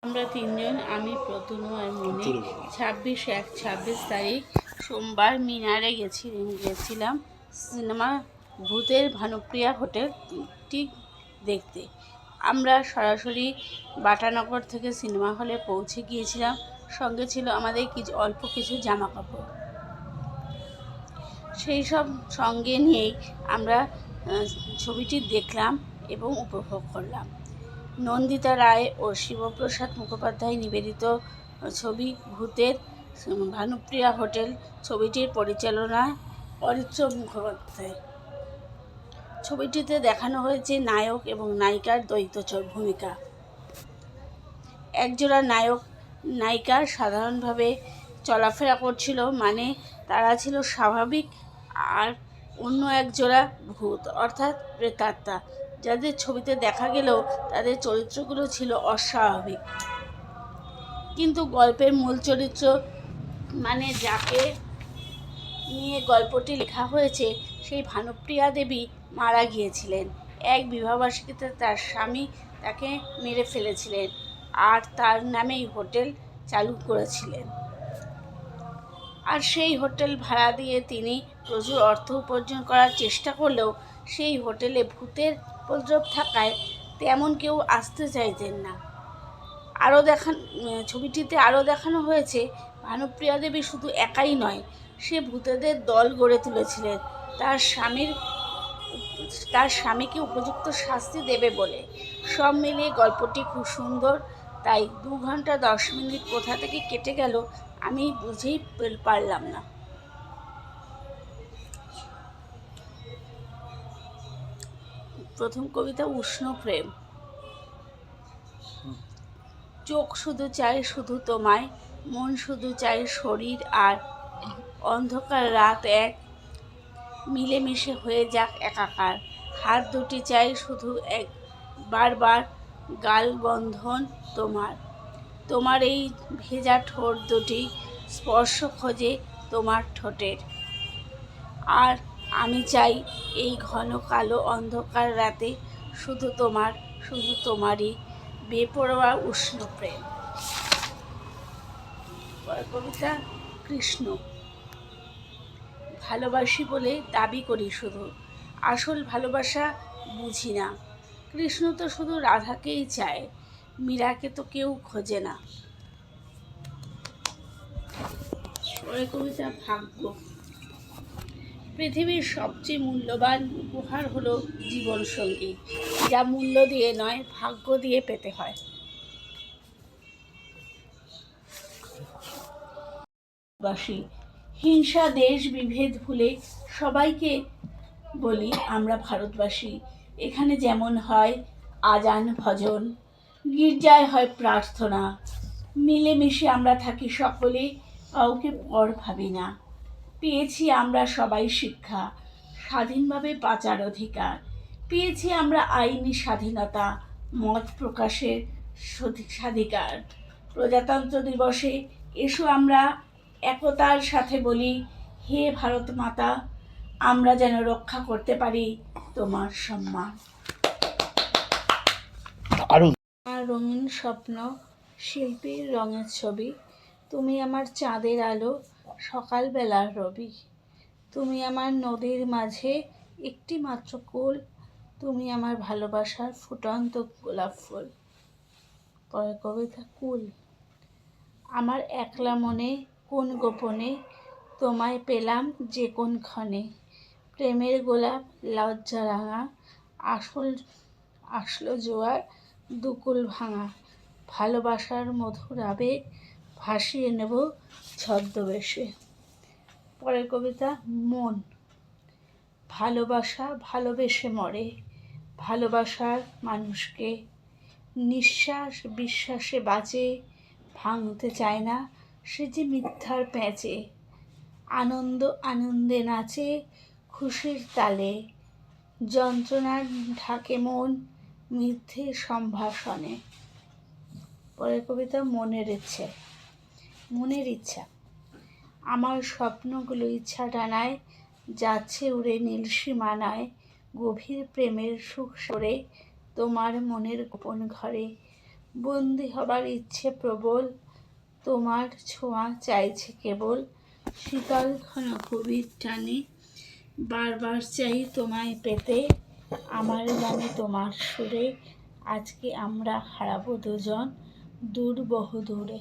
আমরা তিনজন, আমি প্রতনু আর মনে 26 তারিখ সোমবার মিনারে গেছিলাম সিনেমা ভূতের ভানুপ্রিয়া হোটেলটি দেখতে। আমরা সরাসরি বাটানগর থেকে সিনেমা হলে পৌঁছে গিয়েছিলাম। সঙ্গে ছিল আমাদের অল্প কিছু জামা কাপড়। সেই সব সঙ্গে নিয়েই আমরা ছবিটি দেখলাম এবং উপভোগ করলাম। নন্দিতা রায় ও শিবপ্রসাদ মুখোপাধ্যায় নিবেদিত ছবি ভূতের ভানুপ্রিয়া হোটেল ছবিটির পরিচালনায় অরিত্র মুখোপাধ্যায়। ছবিটিতে দেখানো হয়েছে নায়ক এবং নায়িকার দ্বৈত ভূমিকা। একজোড়া নায়ক নায়িকা সাধারণভাবে চলাফেরা করছিল, মানে তারা ছিল স্বাভাবিক, আর অন্য একজোড়া ভূত অর্থাৎ প্রেতাত্মা, যাদের ছবিতে দেখা গেলেও তাদের চরিত্রগুলো ছিল অস্বাভাবিক। কিন্তু গল্পের মূল চরিত্র, মানে যাকে নিয়ে গল্পটি লেখা হয়েছে, সেই ভানুপ্রিয়া দেবী মারা গিয়েছিলেন। এক বিবাহবার্ষিকীতে তার স্বামী তাকে মেরে ফেলেছিলেন আর তার নামেই হোটেল চালু করেছিলেন। আর সেই হোটেল ভাড়া দিয়ে তিনি প্রচুর অর্থ উপার্জন করার চেষ্টা করলেও সেই হোটেলে ভূতের উপদ্রব থাকায় তেমন কেউ আসতে চাইতেন না। ছবিটিতে আরও দেখানো হয়েছে ভানুপ্রিয়া দেবী শুধু একাই নয়, সে ভূতেদের দল গড়ে তুলেছিলেন তার স্বামীকে উপযুক্ত শাস্তি দেবে বলে। সব মিলিয়ে গল্পটি খুব সুন্দর, তাই 2 ঘন্টা 10 মিনিট কোথা থেকে কেটে গেল আমি বুঝেই পারলাম না। প্রথম কবিতা উষ্ণ প্রেম। চোখ শুধু চায় শুধু তোমায়, মন শুধু চায় শরীর আর অন্ধকার রাত এক মিলেমিশে হয়ে যাক একাকার। হাত দুটি চাই শুধু বারবার গাল বন্ধন তোমার এই ভেজা ঠোঁট দুটি স্পর্শ খোঁজে তোমার ঠোঁটের। আর আমি চাই এই ঘন কালো অন্ধকার রাতে শুধু তোমারই বেপরোয়া উষ্ণ প্রেম। কবিতা কৃষ্ণ। ভালোবাসি বলে দাবি করি শুধু, আসল ভালোবাসা বুঝি না। কৃষ্ণ তো শুধু রাধাকেই চায়, মীরাকে তো কেউ খোঁজে না। কবিতা ভাগ্য। পৃথিবীর সবচেয়ে মূল্যবান উপহার হলো জীবনসঙ্গী, যা মূল্য দিয়ে নয়, ভাগ্য দিয়ে পেতে হয়। হিংসা দেশ বিভেদ ভুলে সবাইকে বলি আমরা ভারতবাসী। এখানে যেমন হয় আজান ভজন, গির্জায় হয় প্রার্থনা, মিলেমিশে আমরা থাকি সকলে, কাউকে পর ভাবি না। পেয়েছি আমরা সবাই শিক্ষা, স্বাধীনভাবে বাঁচার অধিকার। পেয়েছি আমরা আইনি স্বাধীনতা, মত প্রকাশের স্বাধিকার। প্রজাতন্ত্র দিবসে এসো আমরা একতার সাথে বলি, হে ভারত মাতা, আমরা যেন রক্ষা করতে পারি তোমার সম্মান। আমার রঙিন স্বপ্ন, শিল্পীর রঙের ছবি। তুমি আমার চাঁদের আলো, সকালবেলার রবি। তুমি আমার নদীর মাঝে একটি মাত্র কুল, তুমি আমার ভালোবাসার ফুটন্ত গোলাপ ফুল। পরের কবিতা কুল। আমার একলা মনে কোন গোপনে তোমায় পেলাম যে কোন ক্ষণে। প্রেমের গোলাপ লজ্জা রাঙা, আসলো জোয়ার দুকুল ভাঙা। ভালোবাসার মধুর আবেগ ভাসিয়ে নেব ছদ্মবেশে। পরের কবিতা মন। ভালোবাসা ভালোবেসে মরে, ভালোবাসার মানুষকে নিঃশ্বাস বিশ্বাসে বাঁচে, ভাঙতে চায় না সে যে মিথ্যার প্যাঁচে। আনন্দে নাচে খুশির তালে, যন্ত্রণার ঢাকে মন মিথ্যে সম্ভাষণে। পরের কবিতা মনের ইচ্ছা। আমার স্বপ্নগুলো ইচ্ছা ডানায় যাচ্ছে উড়ে নীল সীমানায়, গভীর প্রেমের সুখ সরে তোমার মনের গোপন ঘরে। বন্দি হবার ইচ্ছে প্রবল, তোমার ছোঁয়া চাইছে কেবল। শীতল ঘন গভীর টানে, বারবার চাই তোমায় পেতে। আমার গানে তোমার সুরে, আজকে আমরা হারাবো দুজন, দূর বহু দূরে।